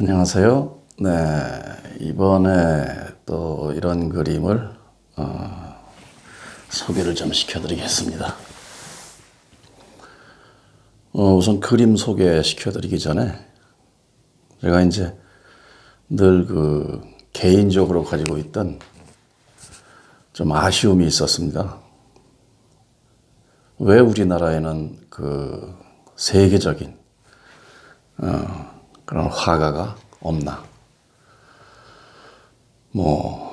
안녕하세요. 네, 이번에 또 이런 그림을 소개를 좀 시켜드리겠습니다. 우선 그림 소개시켜드리기 전에 제가 이제 늘 개인적으로 가지고 있던 좀 아쉬움이 있었습니다. 왜 우리나라에는 세계적인 그런 화가가 없나?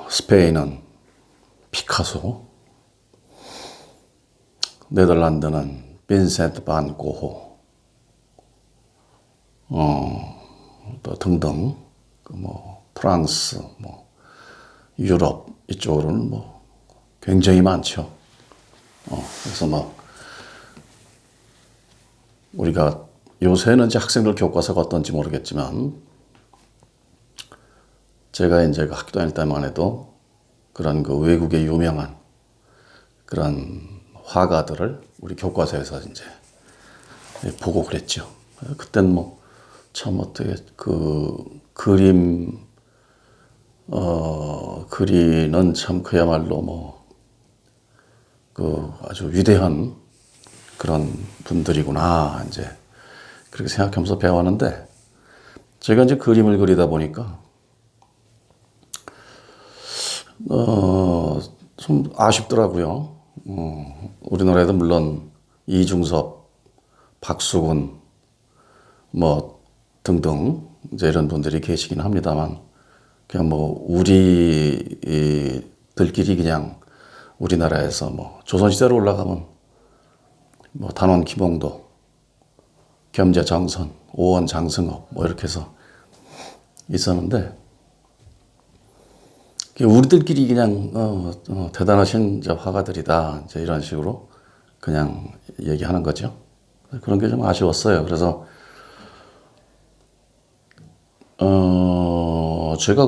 스페인은 피카소, 네덜란드는 빈센트 반 고호, 또 등등, 프랑스, 유럽 이쪽으로는 굉장히 많죠. 그래서 우리가 요새는 이제 학생들 교과서가 어떤지 모르겠지만, 제가 이제 학교 다닐 때만 해도 그런 외국의 유명한 그런 화가들을 우리 교과서에서 이제 보고 그랬죠. 그땐 참 어떻게 그리는 참 그야말로 아주 위대한 그런 분들이구나, 이제 그렇게 생각하면서 배웠는데, 제가 이제 그림을 그리다 보니까 좀 아쉽더라고요. 우리나라에도 물론 이중섭, 박수근 등등 이제 이런 분들이 계시긴 합니다만, 그냥 우리들끼리 그냥 우리나라에서 조선시대로 올라가면 단원 김홍도, 겸재 정선, 오원 장승업 이렇게 해서 있었는데, 우리들끼리 그냥 대단하신 이제 화가들이다, 이제 이런 식으로 그냥 얘기하는 거죠. 그런 게 좀 아쉬웠어요. 그래서 제가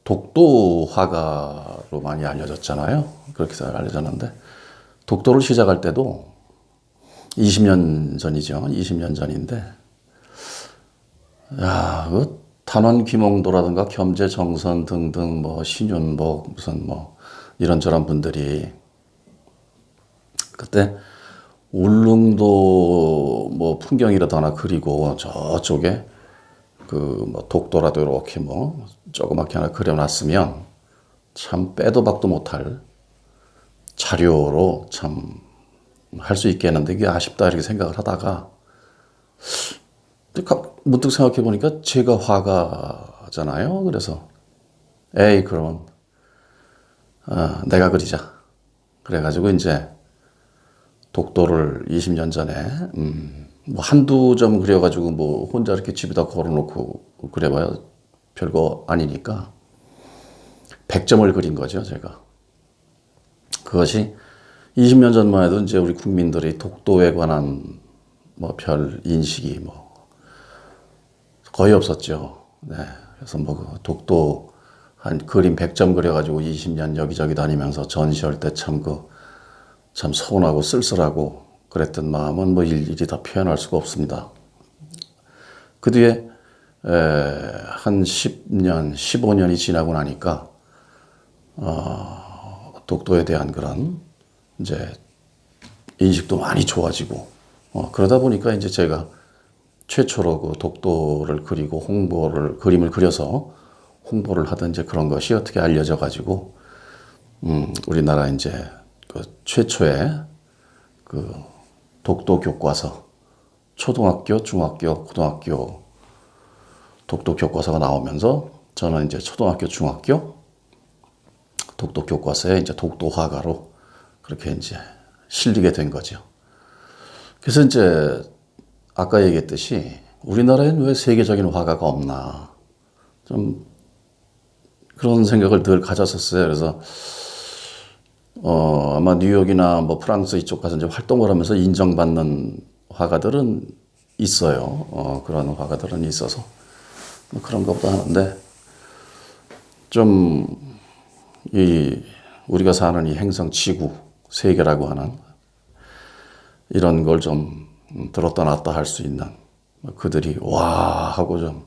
독도 화가로 많이 알려졌잖아요. 그렇게 알려졌는데, 독도를 시작할 때도 20년 전이죠. 20년 전인데, 야, 단원 김홍도라든가 겸재 정선 등등 신윤복 무슨 이런저런 분들이 그때 울릉도 풍경이라도 그리고 저쪽에 독도라도 이렇게 조그맣게 하나 그려놨으면 참 빼도 박도 못할 자료로 참 할 수 있겠는데, 이게 아쉽다 이렇게 생각을 하다가 문득 생각해 보니까 제가 화가잖아요. 그래서 그럼 내가 그리자. 그래가지고 이제 독도를 20년 전에 한두 점 그려가지고 혼자 이렇게 집에다 걸어놓고 그려봐야 별거 아니니까 100점을 그린 거죠, 제가. 그것이 20년 전만 해도 이제 우리 국민들이 독도에 관한 별 인식이 거의 없었죠. 네. 그래서 독도 한 그림 100점 그려가지고 20년 여기저기 다니면서 전시할 때 참 서운하고 쓸쓸하고 그랬던 마음은 일일이 다 표현할 수가 없습니다. 그 뒤에 한 10년, 15년이 지나고 나니까 독도에 대한 그런 이제 인식도 많이 좋아지고, 그러다 보니까 이제 제가 최초로 독도를 그리고 그림을 그려서 홍보를 하던 이제 그런 것이 어떻게 알려져 가지고, 우리나라 이제 최초의 독도 교과서, 초등학교, 중학교, 고등학교 독도 교과서가 나오면서 저는 이제 초등학교, 중학교 독도 교과서에 이제 독도 화가로 그렇게 이제 실리게 된 거죠. 그래서 이제 아까 얘기했듯이 우리나라에는 왜 세계적인 화가가 없나, 좀 그런 생각을 늘 가졌었어요. 그래서 아마 뉴욕이나 프랑스 이쪽 가서 이제 활동을 하면서 인정받는 화가들은 있어요. 그런 화가들은 있어서 그런가 보다 하는데, 좀 우리가 사는 이 행성 지구, 세계라고 하는 이런 걸 좀 들었다 놨다 할 수 있는, 그들이 와 하고 좀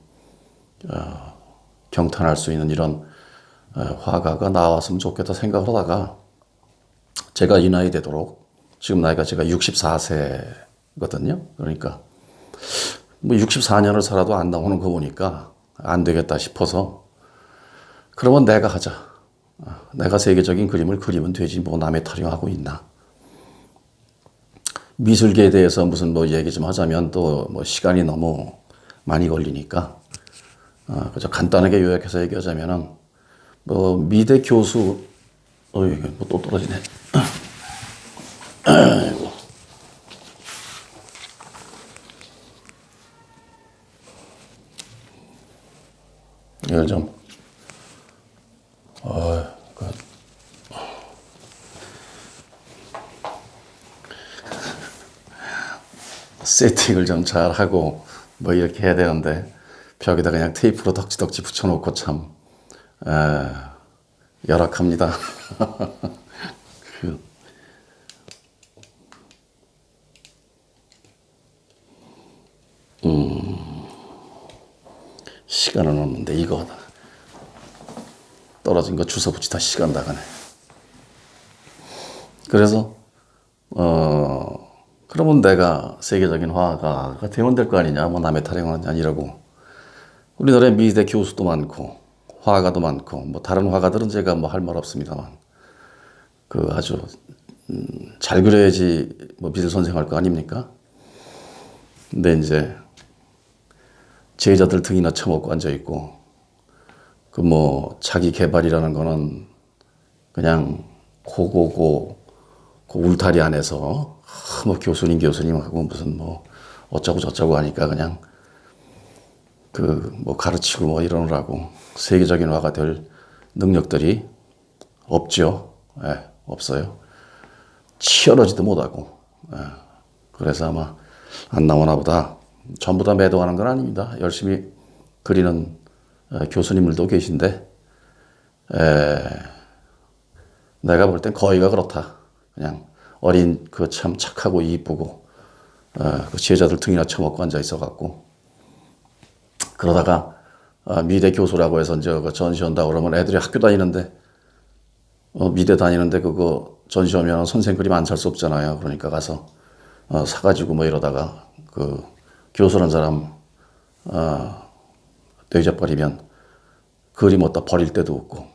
경탄할 수 있는 이런 화가가 나왔으면 좋겠다 생각을 하다가 제가 이 나이 되도록 지금 나이가 제가 64세거든요. 그러니까 뭐 64년을 살아도 안 나오는 거 보니까 안 되겠다 싶어서 그러면 내가 하자. 내가 세계적인 그림을 그리면 되지 뭐 남의 타령하고 있나. 미술계에 대해서 무슨 뭐 얘기 좀 하자면 또 뭐 시간이 너무 많이 걸리니까 그저 간단하게 요약해서 얘기하자면은 뭐 미대 교수 이게 뭐 또 떨어지네. 아이고. 이걸 좀 그 세팅을 좀 잘 하고 뭐 이렇게 해야 되는데 벽에다 그냥 테이프로 덕지덕지 붙여놓고 참 열악합니다. 그, 시간은 없는데 이거 떨어진 거 주워 붙이다 시간 나가네. 그래서 그러면 내가 세계적인 화가가 되면 될 거 아니냐. 뭐 남의 타령은 아니라고. 우리나라에 미대 교수도 많고 화가도 많고 뭐 다른 화가들은 제가 뭐 할 말 없습니다만 그 아주 잘 그려야지 뭐 미술 선생할 거 아닙니까? 근데 이제 제자들 등이나 쳐먹고 앉아 있고 그 뭐 자기 개발이라는 거는 그냥 고고고 그 울타리 안에서 뭐 교수님하고 무슨 뭐 어쩌고 저쩌고 하니까 그냥 그 뭐 가르치고 뭐 이러느라고 세계적인 화가 될 능력들이 없죠. 예, 없어요. 치열하지도 못하고. 예, 그래서 아마 안 나오나 보다. 전부 다 매도하는 건 아닙니다. 열심히 그리는 교수님들도 계신데 내가 볼 땐 거의가 그렇다. 그냥 어린 그 참 착하고 이쁘고 그 제자들 등이나 쳐먹고 앉아 있어갖고 그러다가 미대 교수라고 해서 이제 그 전시한다고 그러면 애들이 학교 다니는데 미대 다니는데 그거 전시하면 선생 그림 안 살 수 없잖아요. 그러니까 가서 사가지고 뭐 이러다가 그 교수라는 사람 뇌져버리면 그림 어디다 버릴 데도 없고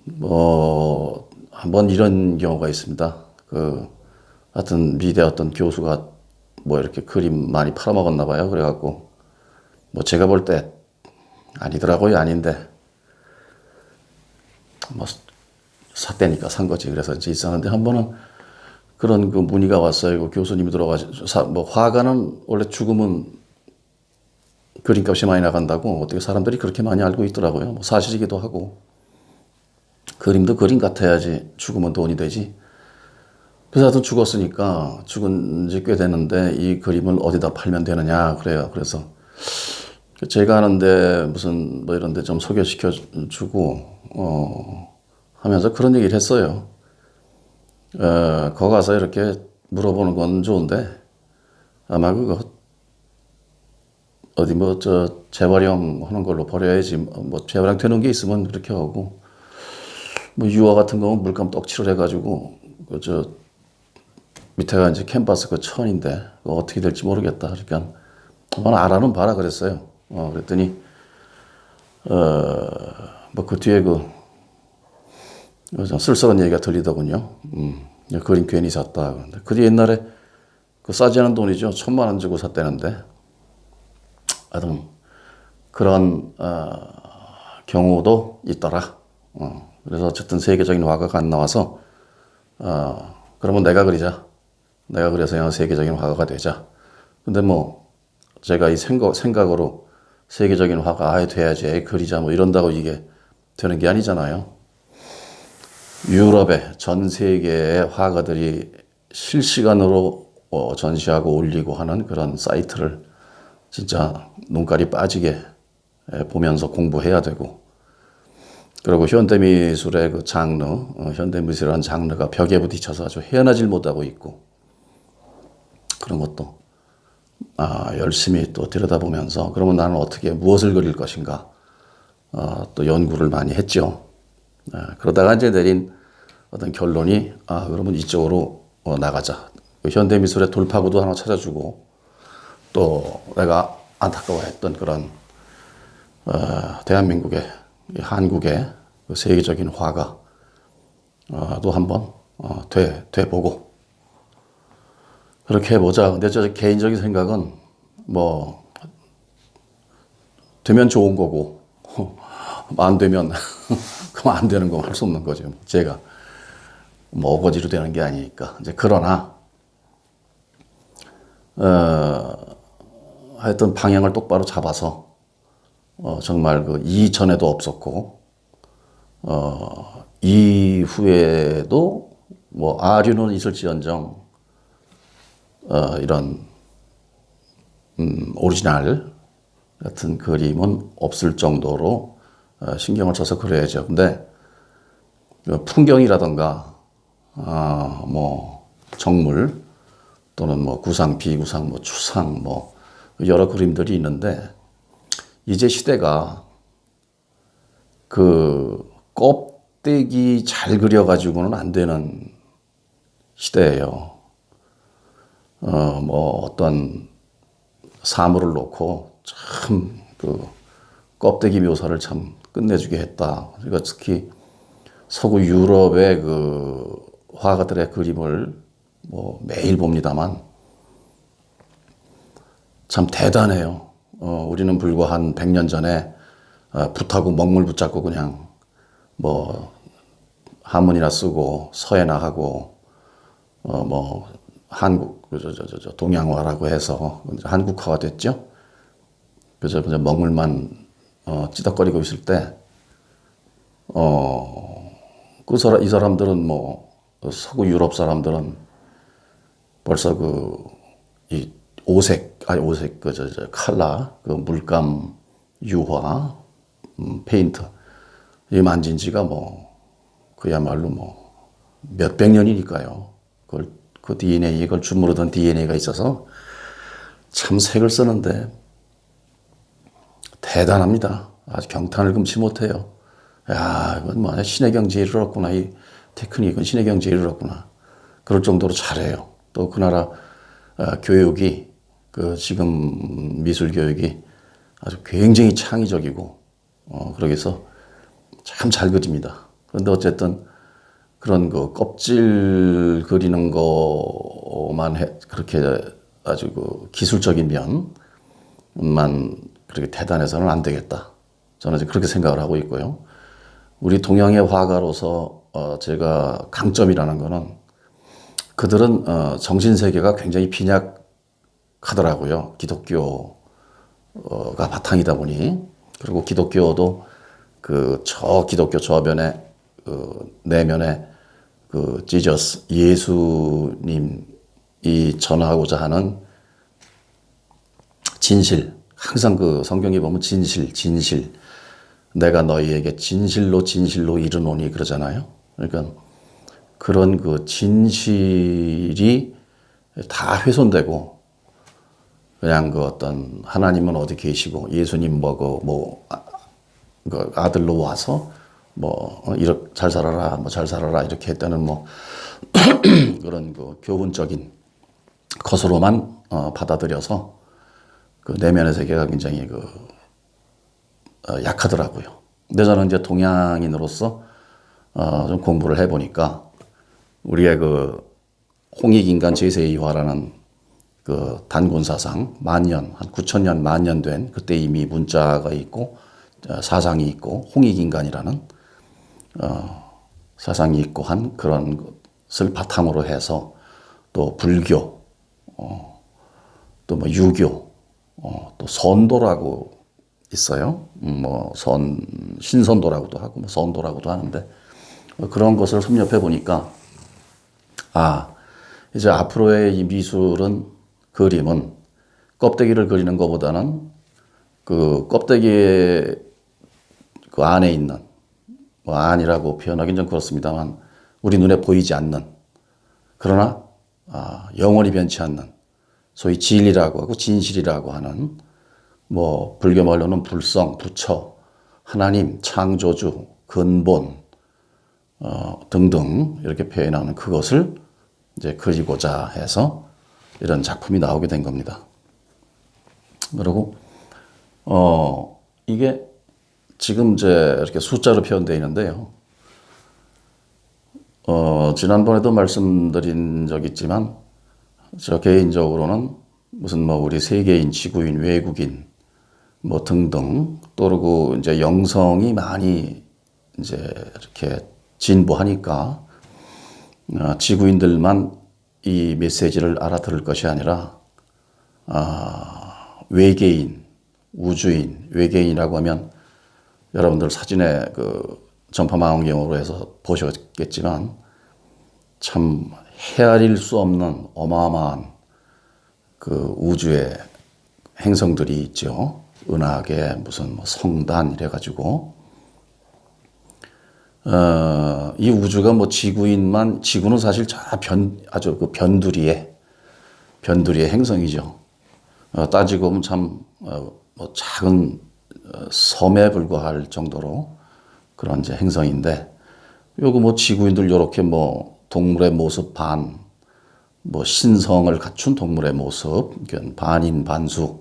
뭐 한번 이런 경우가 있습니다. 그 하여튼 미대 어떤 교수가 뭐 이렇게 그림 많이 팔아먹었나 봐요. 그래갖고 뭐 제가 볼 때 아니더라고요. 아닌데 뭐 샀대니까 산 거지. 그래서 이제 있었는데 한 번은 그런 그 문의가 왔어요. 그 교수님이 들어가서 뭐 화가는 원래 죽으면 그림값이 많이 나간다고 어떻게 사람들이 그렇게 많이 알고 있더라고요. 뭐 사실이기도 하고 그림도 그림 같아야지 죽으면 돈이 되지. 그래서 하여튼 죽었으니까 죽은 지 꽤 됐는데 이 그림을 어디다 팔면 되느냐 그래요. 그래서 제가 하는데 무슨 뭐 이런 데 좀 소개시켜 주고 하면서 그런 얘기를 했어요. 거기 가서 이렇게 물어보는 건 좋은데 아마 그거 어디 뭐 저 재활용 하는 걸로 버려야지. 뭐 재활용 되는 게 있으면 그렇게 하고 뭐 유화 같은 거는 물감 떡칠을 해가지고 그 저 밑에가 이제 캔버스 그 천인데 그거 어떻게 될지 모르겠다. 그러니까 알아는 봐라 그랬어요. 그랬더니 뭐 그 뒤에 그 쓸쓸한 얘기가 들리더군요. 그림 괜히 샀다. 그게 옛날에 그 싸지 않은 돈이죠. 1,000만 원 주고 샀다는데 하여튼 그런 경우도 있더라. 그래서 어쨌든 세계적인 화가가 안 나와서 그러면 내가 그리자. 내가 그래서 그냥 세계적인 화가가 되자. 근데 뭐 제가 이 생각으로 세계적인 화가 아예 돼야지 그리자 뭐 이런다고 이게 되는 게 아니잖아요. 유럽의 전 세계의 화가들이 실시간으로 전시하고 올리고 하는 그런 사이트를 진짜 눈깔이 빠지게 보면서 공부해야 되고 그리고 현대미술의 그 장르, 현대미술이라는 장르가 벽에 부딪혀서 아주 헤어나질 못하고 있고 그런 것도 열심히 또 들여다보면서 그러면 나는 어떻게 무엇을 그릴 것인가 또 연구를 많이 했죠. 그러다가 이제 내린 어떤 결론이 그러면 이쪽으로 나가자. 현대미술의 돌파구도 하나 찾아주고 또 내가 안타까워했던 그런 대한민국의 한국의 그 세계적인 화가도 한번 돼보고 그렇게 해보자. 근데 저 개인적인 생각은 뭐 되면 좋은 거고 안 되면 그럼 안 되는 거 할 수 없는 거죠. 제가 뭐 어거지로 되는 게 아니니까. 이제 그러나 하여튼 방향을 똑바로 잡아서 정말 그 이전에도 없었고 이후에도 뭐 아류는 있을지언정 이런 오리지널 같은 그림은 없을 정도로 신경을 써서 그려야죠. 근데 풍경이라던가 뭐 정물 또는 뭐 구상, 비구상, 뭐 추상 뭐 여러 그림들이 있는데 이제 시대가 그 껍데기 잘 그려가지고는 안 되는 시대예요. 뭐 어떤 사물을 놓고 참 그 껍데기 묘사를 참 끝내주게 했다. 그러니까 특히 서구 유럽의 그 화가들의 그림을 뭐 매일 봅니다만 참 대단해요. 우리는 불과 한 100년 전에 붓하고 먹물 붙잡고 그냥 뭐 한문이나 쓰고 서예나 하고 뭐 한국 동양화라고 해서 한국화가 됐죠. 그래서 먹물만 찌덕거리고 있을 때 이 사람들은 뭐 서구 유럽 사람들은 벌써 이 오색 칼라 그 물감 유화 페인트 이 만진 지가 뭐 그야말로 뭐 몇백 년이니까요. 그 DNA 그걸 주무르던 DNA가 있어서 참 색을 쓰는데 대단합니다. 아주 경탄을 금치 못해요. 야, 이건 뭐 신의 경지에 이르렀구나. 이 테크닉은 신의 경지에 이르렀구나. 그럴 정도로 잘해요. 또 그 나라 교육이 지금 미술 교육이 아주 굉장히 창의적이고 그러기 위해서 참 잘 그립니다. 그런데 어쨌든 그런 그 껍질 그리는 거만 그렇게 아주 그 기술적인 면만 그렇게 대단해서는 안 되겠다. 저는 이제 그렇게 생각을 하고 있고요. 우리 동양의 화가로서 제가 강점이라는 거는 그들은 정신세계가 굉장히 빈약하더라고요. 기독교가 바탕이다 보니. 그리고 기독교도 기독교 저변에 내면에 지저스 예수님이 전하고자 하는 진실, 항상 성경에 보면 진실 내가 너희에게 진실로 이르노니 그러잖아요. 그러니까 그런 진실이 다 훼손되고 그냥 어떤 하나님은 어디 계시고 예수님 아들로 와서 이렇게 잘 살아라 이렇게 했다는 그런 교훈적인 것으로만 받아들여서 내면의 세계가 굉장히 약하더라고요. 근데 저는 이제 동양인으로서 좀 공부를 해보니까 우리의 홍익인간 제세이화라는 단군 사상 한 9,000년 만년 된 그때 이미 문자가 있고 사상이 있고 홍익인간이라는 사상이 있고 한 그런 것을 바탕으로 해서 또 불교 또 유교 또 선도라고 있어요. 신선도라고도 하고 선도라고도 하는데 그런 것을 섭렵해 보니까 이제 앞으로의 이 미술은 그림은 껍데기를 그리는 것보다는 껍데기의 안에 있는 안이라고 표현하기는 좀 그렇습니다만 우리 눈에 보이지 않는 그러나 영원히 변치 않는 소위 진리라고 하고 진실이라고 하는 뭐 불교 말로는 불성, 부처, 하나님, 창조주, 근본 등등 이렇게 표현하는 그것을 이제 그리고자 해서 이런 작품이 나오게 된 겁니다. 그리고 이게 지금 이제 이렇게 숫자로 표현되어 있는데요. 지난번에도 말씀드린 적 있지만 저 개인적으로는 무슨 뭐 우리 세계인, 지구인, 외국인 뭐 등등 또 그리고 이제 영성이 많이 이제 이렇게 진보하니까 지구인들만 이 메시지를 알아들을 것이 아니라 외계인, 우주인, 외계인이라고 하면 여러분들 사진에 그 전파망원경으로 해서 보셨겠지만 참 헤아릴 수 없는 어마어마한 그 우주의 행성들이 있죠. 은하계 무슨 뭐 성단 이래가지고 이 우주가 뭐 지구인만 지구는 사실 아주 그 변두리의 행성이죠. 따지고 보면 참 뭐 작은 섬에 불과할 정도로 그런 이제 행성인데 요거 뭐 지구인들 요렇게 뭐 동물의 모습 뭐 신성을 갖춘 동물의 모습 반인 반수로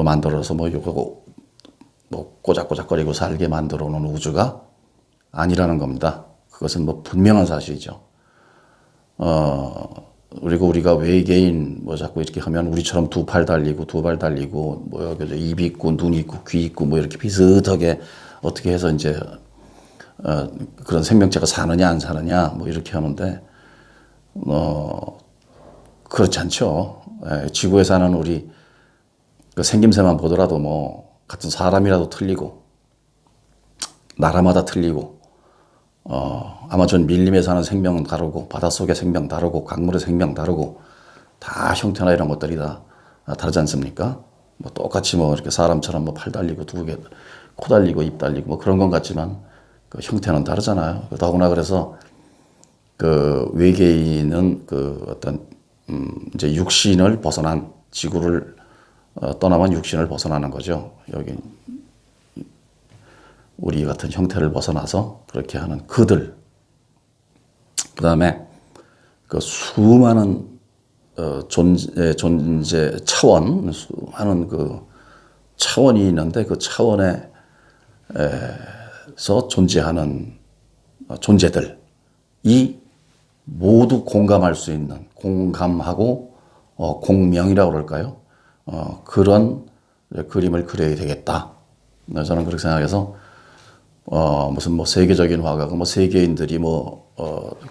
만들어서 뭐 요거 뭐 꼬작꼬작거리고 살게 만들어 놓은 우주가 아니라는 겁니다. 그것은 뭐 분명한 사실이죠. 그리고 우리가 외계인 뭐 자꾸 이렇게 하면 우리처럼 두 발 달리고 뭐 여기 입 있고 눈 있고 귀 있고 뭐 이렇게 비슷하게 어떻게 해서 이제 그런 생명체가 사느냐 안 사느냐 뭐 이렇게 하는데 그렇지 않죠. 지구에 사는 우리 그 생김새만 보더라도 뭐 같은 사람이라도 틀리고 나라마다 틀리고 아마존 밀림에 사는 생명은 다르고 바닷속의 생명 다르고 강물의 생명 다르고 다 형태나 이런 것들이 다 다르지 않습니까? 뭐 똑같이 뭐 이렇게 사람처럼 뭐 팔 달리고 두 개 코 달리고 입 달리고 뭐 그런 건 같지만 그 형태는 다르잖아요. 더구나 그래서 그 외계인은 그 어떤 이제 육신을 벗어난 지구를 떠나면 육신을 벗어나는 거죠. 여기 우리 같은 형태를 벗어나서 그렇게 하는 그들. 그 다음에 그 수많은 존재 차원, 수많은 그 차원이 있는데 그 차원에서 존재하는 존재들이 모두 공감할 수 있는 공감하고 공명이라고 그럴까요? 그런 그림을 그려야 되겠다. 저는 그렇게 생각해서 무슨 뭐 세계적인 화가가 뭐 세계인들이 뭐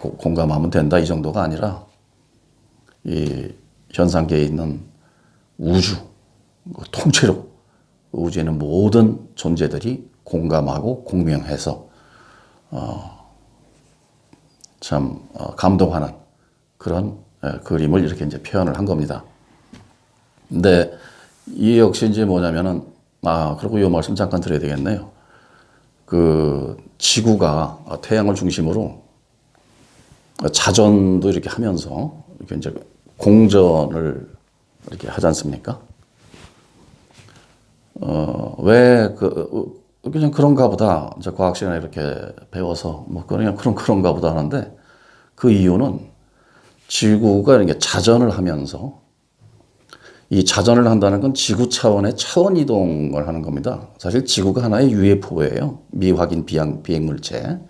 공감하면 된다 이 정도가 아니라 이 현상계에 있는 우주 통째로 우주에 있는 모든 존재들이 공감하고 공명해서 참 감동하는 그런 그림을 이렇게 이제 표현을 한 겁니다. 근데 이 역시 이제 뭐냐면은 그리고 이 말씀 잠깐 드려야 되겠네요. 그 지구가 태양을 중심으로 자전도 이렇게 하면서 이렇게 이제 공전을 이렇게 하지 않습니까? 왜 그냥 그런가 보다. 이제 과학 시간에 이렇게 배워서 뭐 그냥 그런가 보다 하는데 그 이유는 지구가 이렇게 자전을 하면서 이 자전을 한다는 건 지구 차원의 차원 이동을 하는 겁니다. 사실 지구가 하나의 UFO예요. 미확인 비행물체.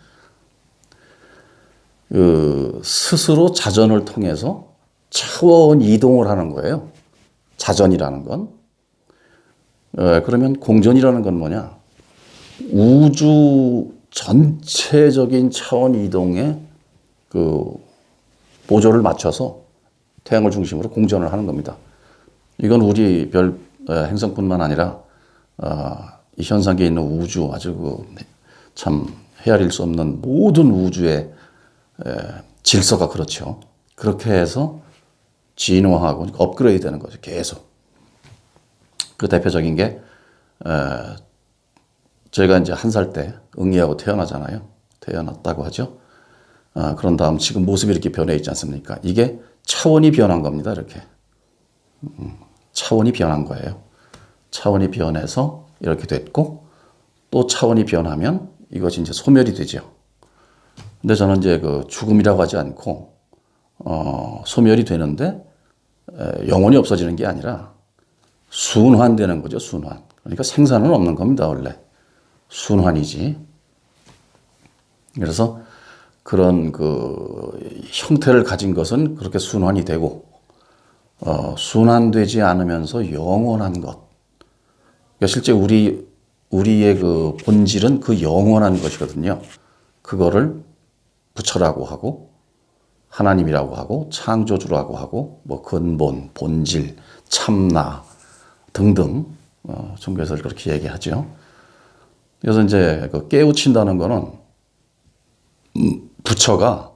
스스로 자전을 통해서 차원 이동을 하는 거예요. 자전이라는 건. 그러면 공전이라는 건 뭐냐? 우주 전체적인 차원 이동에 그 보조를 맞춰서 태양을 중심으로 공전을 하는 겁니다. 이건 우리 별 행성뿐만 아니라 이 현상계에 있는 우주 아주 참 헤아릴 수 없는 모든 우주의 질서가 그렇죠. 그렇게 해서 진화하고 업그레이드 되는 거죠. 계속. 그 대표적인 게 저희가 이제 1살 때 응이하고 태어나잖아요. 태어났다고 하죠. 그런 다음 지금 모습이 이렇게 변해 있지 않습니까? 이게 차원이 변한 겁니다. 이렇게. 차원이 변한 거예요. 차원이 변해서 이렇게 됐고 또 차원이 변하면 이것이 이제 소멸이 되죠. 근데 저는 이제 그 죽음이라고 하지 않고 소멸이 되는데 영원히 없어지는 게 아니라 순환되는 거죠. 순환. 그러니까 생사는 없는 겁니다. 원래 순환이지. 그래서 그런 그 형태를 가진 것은 그렇게 순환이 되고 순환되지 않으면서 영원한 것. 그러니까 실제 우리의 그 본질은 그 영원한 것이거든요. 그거를 부처라고 하고 하나님이라고 하고 창조주라고 하고 뭐 근본, 본질, 참나 등등 종교에서 그렇게 얘기하죠. 그래서 이제 그 깨우친다는 거는 부처가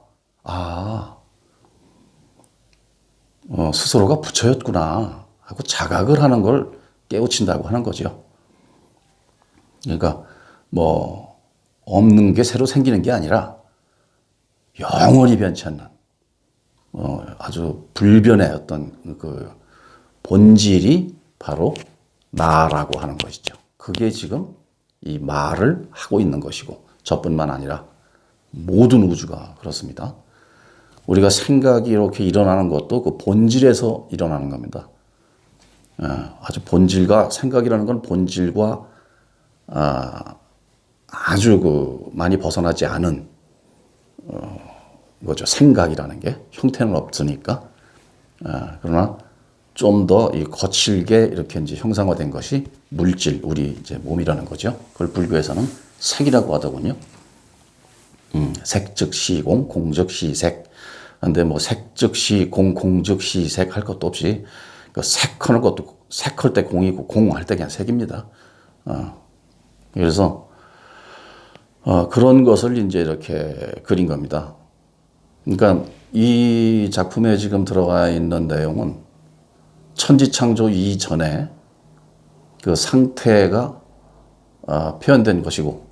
스스로가 부처였구나 하고 자각을 하는 걸 깨우친다고 하는 거죠. 그러니까 뭐 없는 게 새로 생기는 게 아니라 영원히 변치 않는 아주 불변의 어떤 그 본질이 바로 나라고 하는 것이죠. 그게 지금 이 말을 하고 있는 것이고 저뿐만 아니라 모든 우주가 그렇습니다. 우리가 생각이 이렇게 일어나는 것도 그 본질에서 일어나는 겁니다. 아주 본질과 생각이라는 건 본질과 아주 그 많이 벗어나지 않은 거죠. 생각이라는 게 형태는 없으니까. 그러나 좀 더 이 거칠게 이렇게 이제 형상화된 것이 물질, 우리 이제 몸이라는 거죠. 그걸 불교에서는 색이라고 하더군요. 색 즉 시공, 공 즉 시색. 근데 뭐 색 즉 시공, 공 즉 시색 할 것도 없이 그 색하는 것도 색할 때 공이고 공할 때 그냥 색입니다. 그래서 그런 것을 이제 이렇게 그린 겁니다. 그러니까 이 작품에 지금 들어가 있는 내용은 천지창조 이전에 그 상태가 표현된 것이고,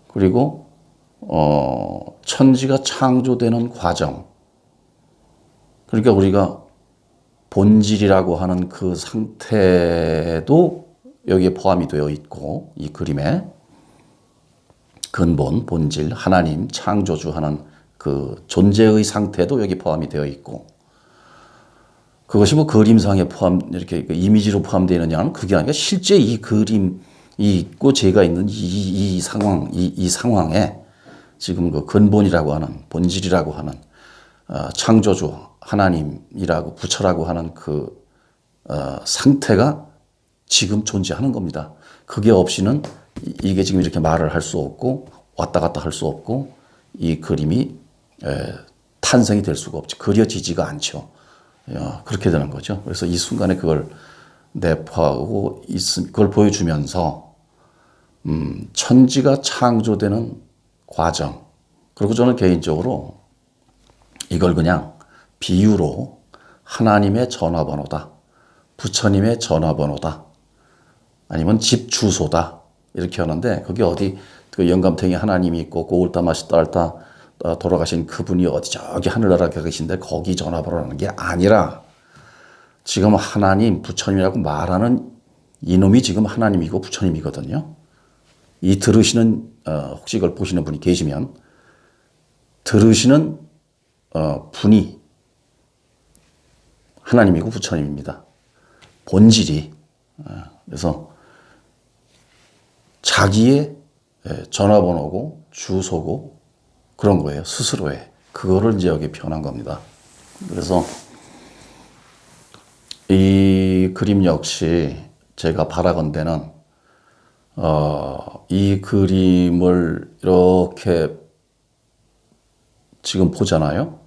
그리고 천지가 창조되는 과정, 그러니까 우리가 본질이라고 하는 그 상태도 여기에 포함이 되어 있고, 이 그림에 근본, 본질, 하나님, 창조주 하는 그 존재의 상태도 여기 포함이 되어 있고, 그것이 뭐 그림상에 이렇게 이미지로 포함되어 있느냐는 그게 아니라 실제 이 그림이 있고 제가 있는 이 상황에 지금 그 근본이라고 하는, 본질이라고 하는, 창조주, 하나님이라고, 부처라고 하는 그, 상태가 지금 존재하는 겁니다. 그게 없이는 이게 지금 이렇게 말을 할 수 없고, 왔다 갔다 할 수 없고, 이 그림이, 탄생이 될 수가 없죠. 그려지지가 않죠. 그렇게 되는 거죠. 그래서 이 순간에 그걸 내포하고 그걸 보여주면서, 천지가 창조되는 과정. 그리고 저는 개인적으로 이걸 그냥 비유로 하나님의 전화번호다, 부처님의 전화번호다, 아니면 집 주소다, 이렇게 하는데, 그게 어디 그 영감탱이 하나님이 있고 고울타마시 딸타 돌아가신 그분이 어디 저기 하늘나라에 계신데 거기 전화번호라는 게 아니라, 지금 하나님, 부처님이라고 말하는 이놈이 지금 하나님이고 부처님이거든요. 이 들으시는, 혹시 이걸 보시는 분이 계시면 들으시는 분이 하나님이고 부처님입니다. 본질이. 그래서 자기의 전화번호고 주소고 그런 거예요. 스스로의. 그거를 이제 여기 표현한 겁니다. 그래서 이 그림 역시 제가 바라건대는 이 그림을 이렇게 지금 보잖아요.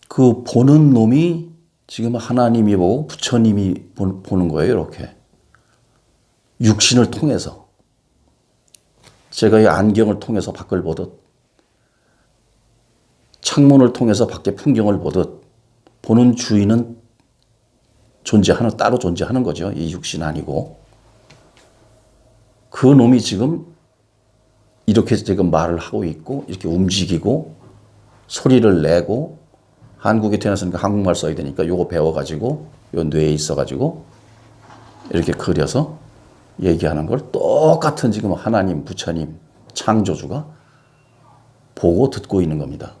그 보는 놈이 지금 하나님이 보고 부처님이 보는 거예요. 이렇게 육신을 통해서, 제가 이 안경을 통해서 밖을 보듯, 창문을 통해서 밖에 풍경을 보듯, 보는 주인은 따로 존재하는 거죠. 이 육신 아니고. 그 놈이 지금 이렇게 지금 말을 하고 있고, 이렇게 움직이고, 소리를 내고, 한국에 태어났으니까 한국말 써야 되니까 요거 배워가지고 요 뇌에 있어가지고 이렇게 그려서 얘기하는 걸 똑같은 지금 하나님, 부처님, 창조주가 보고 듣고 있는 겁니다.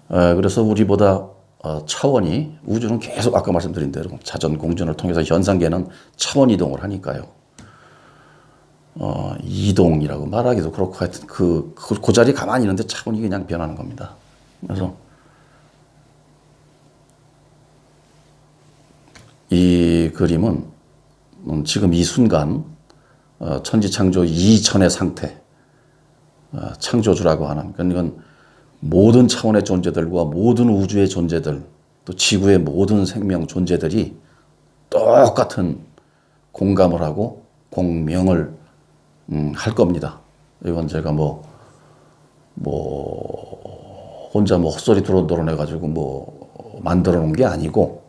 그래서 우리보다 차원이, 우주는 계속 아까 말씀드린 대로 자전 공전을 통해서 현상계는 차원 이동을 하니까요. 이동이라고 말하기도 그렇고 하여튼 그 자리에 가만히 있는데 차원이 그냥 변하는 겁니다. 그래서 이 그림은 지금 이 순간 천지창조 이전의 상태, 창조주라고 하는, 그러니까 이건 모든 차원의 존재들과 모든 우주의 존재들, 또 지구의 모든 생명 존재들이 똑같은 공감을 하고 공명을 할 겁니다. 이건 제가 혼자 헛소리 드러내가지고 만들어 놓은 게 아니고,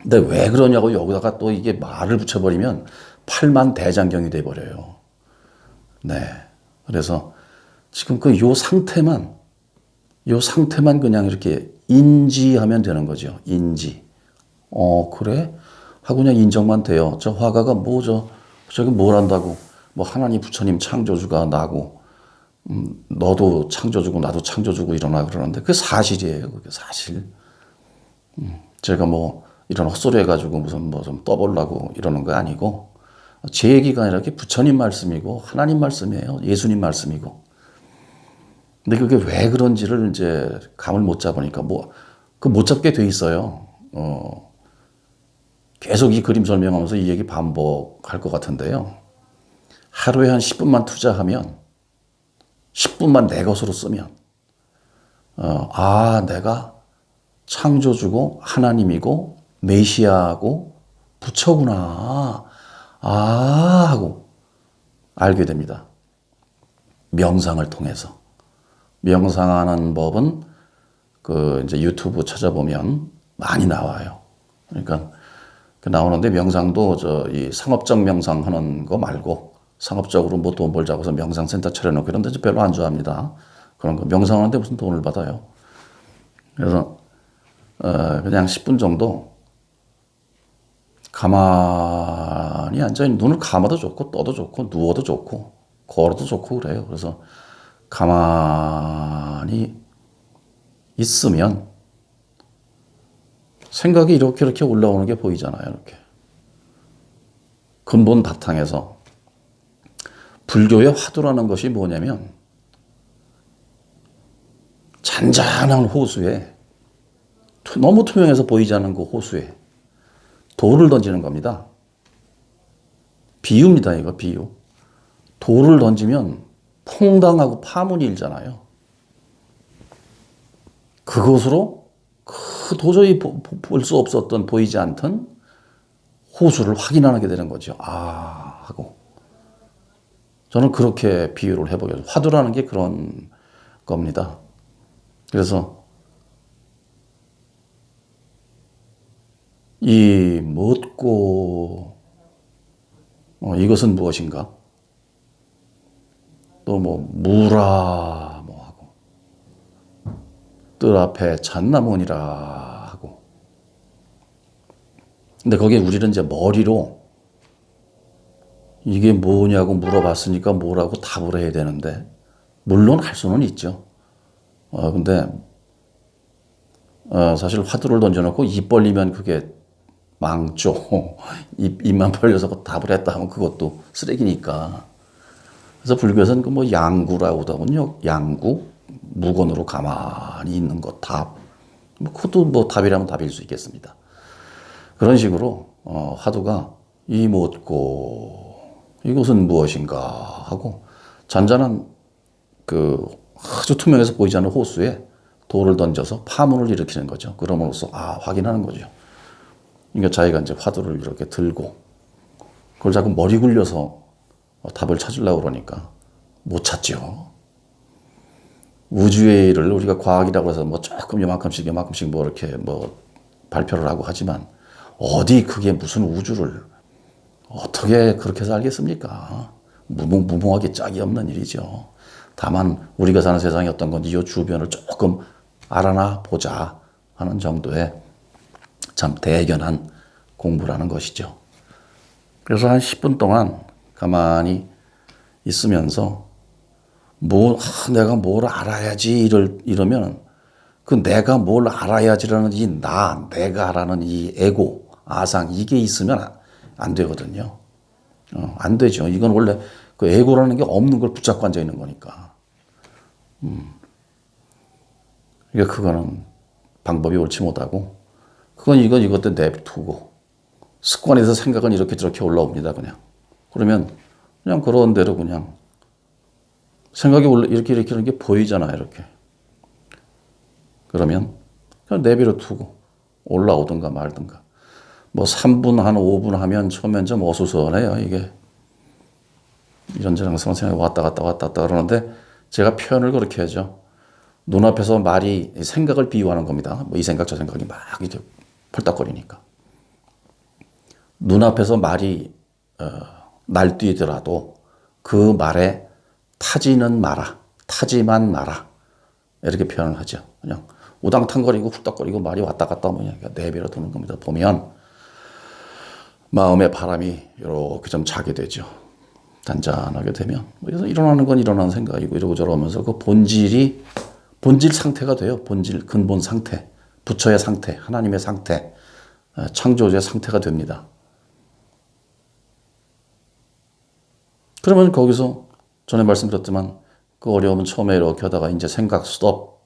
근데 왜 그러냐고 여기다가 또 이게 말을 붙여버리면 팔만대장경이 돼버려요. 네. 그래서 지금 요 상태만 그냥 이렇게 인지하면 되는 거죠. 인지. 그래? 하고 그냥 인정만 돼요. 저 화가가 저기 뭘 한다고. 하나님 부처님 창조주가 나고, 너도 창조주고 나도 창조주고 이러나 그러는데 그게 사실이에요. 그게 사실. 제가 이런 헛소리 해가지고 무슨 좀 떠보려고 이러는 거 아니고, 제 얘기가 아니라 이렇게 부처님 말씀이고 하나님 말씀이에요. 예수님 말씀이고. 근데 그게 왜 그런지를 이제 감을 못 잡으니까 못 잡게 돼 있어요. 계속 이 그림 설명하면서 이 얘기 반복할 것 같은데요. 하루에 한 10분만 투자하면, 10분만 내 것으로 쓰면, 내가 창조주고 하나님이고 메시아고 부처구나. 하고 알게 됩니다. 명상을 통해서. 명상하는 법은 이제 유튜브 찾아보면 많이 나와요. 그러니까 나오는데, 명상도 이 상업적 명상하는 거 말고 상업적으로 돈 벌자고 해서 명상센터 차려놓고 이런 데 별로 안 좋아합니다. 그런 거 명상하는데 무슨 돈을 받아요. 그래서 그냥 10분 정도 가만히 앉아 있는, 눈을 감아도 좋고 떠도 좋고 누워도 좋고 걸어도 좋고 그래요. 그래서 가만히 있으면 생각이 이렇게 올라오는 게 보이잖아요. 이렇게 근본 바탕에서 불교의 화두라는 것이 뭐냐면, 잔잔한 호수에, 너무 투명해서 보이지 않는 그 호수에 돌을 던지는 겁니다. 비유입니다. 이거 비유. 돌을 던지면 퐁당하고 파문이 일잖아요. 그것으로 도저히 볼 수 없었던, 보이지 않던 호수를 확인하게 되는 거죠. 하고. 저는 그렇게 비유를 해보겠습니다. 화두라는 게 그런 겁니다. 그래서 이 묻고 이것은 무엇인가? 또 무라 하고, 뜰 앞에 잣나무니라 하고. 근데 거기에 우리는 이제 머리로 이게 뭐냐고 물어봤으니까 뭐라고 답을 해야 되는데, 물론 할 수는 있죠. 근데 사실 화두를 던져놓고 입 벌리면 그게 망조, 입만 벌려서 답을 했다 하면 그것도 쓰레기니까. 그래서 불교에서는 양구라고 하거든요. 양구, 무건으로 가만히 있는 것, 답. 그것도 답이라면 답일 수 있겠습니다. 그런 식으로 화두가 이 묻고 이것은 무엇인가 하고, 잔잔한 아주 투명해서 보이지 않는 호수에 돌을 던져서 파문을 일으키는 거죠. 그럼으로써 확인하는 거죠. 그러니까 자기가 이제 화두를 이렇게 들고 그걸 자꾸 머리 굴려서 답을 찾으려고 그러니까 못 찾죠. 우주의 일을 우리가 과학이라고 해서 조금 요만큼씩 이렇게 발표를 하고 하지만, 어디 그게 무슨 우주를 어떻게 그렇게 해서 알겠습니까? 무모하게 짝이 없는 일이죠. 다만 우리가 사는 세상이 어떤 건지 이 주변을 조금 알아나 보자 하는 정도의 참 대견한 공부라는 것이죠. 그래서 한 10분 동안 가만히 있으면서 내가 뭘 알아야지 이러면 그 내가 뭘 알아야지라는 내가라는 이 에고, 아상 이게 있으면 안 되거든요. 안 되죠. 이건 원래 그 에고라는 게 없는 걸 붙잡고 앉아 있는 거니까. 그러니까 그거는 방법이 옳지 못하고 그건 이것도 내두고 습관에서 생각은 이렇게 저렇게 올라옵니다. 그러면 그런 대로 그냥 생각이 이렇게 하는 게 보이잖아요. 이렇게. 그러면 그냥 내버려 두고 올라오든가 말든가. 뭐 3분 한 5분 하면 처음엔 좀 어수선해요. 이게 이런저런 생각이 왔다 갔다 그러는데 제가 표현을 그렇게 하죠. 눈앞에서 말이 생각을 비유하는 겁니다. 뭐 이 생각 저 생각이 막 이렇게 펄떡거리니까. 눈앞에서 말이 날뛰더라도 그 말에 타지만 마라. 이렇게 표현을 하죠. 그냥 우당탕거리고 훅떡거리고 말이 왔다 갔다 하면 내버려 두는 겁니다. 보면 마음의 바람이 이렇게 좀 자게 되죠. 단단하게 되면. 그래서 일어나는 건 일어나는 생각이고 이러고 저러면서 그 본질 상태가 돼요. 본질, 근본 상태, 부처의 상태, 하나님의 상태, 창조주의 상태가 됩니다. 그러면 거기서 전에 말씀드렸지만 그 어려움은 처음에 이렇게 하다가 이제 생각 스톱.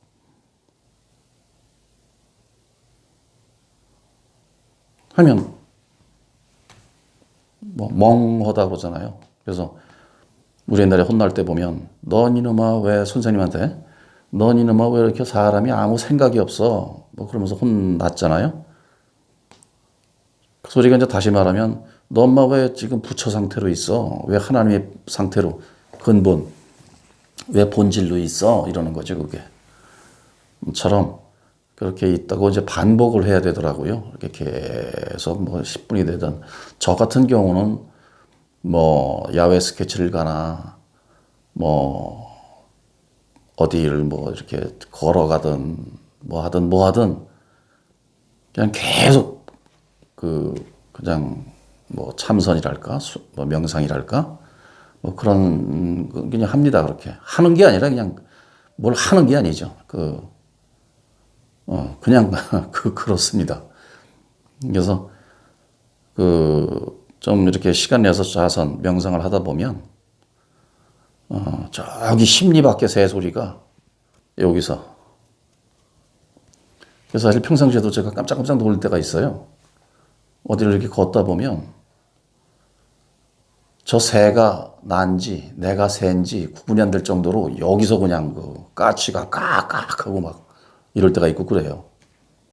하면 뭐 멍하다 그러잖아요. 그래서 우리 옛날에 혼날 때 보면 넌 이놈아 왜 선생님한테 넌 이놈아 왜 이렇게 사람이 아무 생각이 없어 뭐 그러면서 혼났잖아요. 그 소리가 이제 다시 말하면 너 엄마 왜 지금 부처 상태로 있어? 왜 하나님의 상태로 근본 왜 본질로 있어? 이러는 거죠 그게. 처럼 그렇게 있다고 이제 반복을 해야 되더라고요. 이렇게 계속 뭐 10분이 되든 저 같은 경우는 뭐 야외 스케치를 가나 뭐 어디를 뭐 이렇게 걸어가든 뭐 하든 그냥 계속 그냥 뭐 참선이랄까 뭐 명상이랄까 뭐 그런 그냥 합니다. 그렇게 하는 게 아니라 그냥 뭘 하는 게 아니죠. 그냥 그렇습니다. 그래서 좀 이렇게 시간 내서 자선 명상을 하다 보면 저기 심리 밖의 새소리가 여기서. 그래서 사실 평상시에도 제가 깜짝깜짝 놀랄 때가 있어요. 어디를 이렇게 걷다 보면 저 새가 난지 내가 새인지 구분이 안 될 정도로 여기서 그냥 까치가 깍깍 하고 막 이럴 때가 있고 그래요.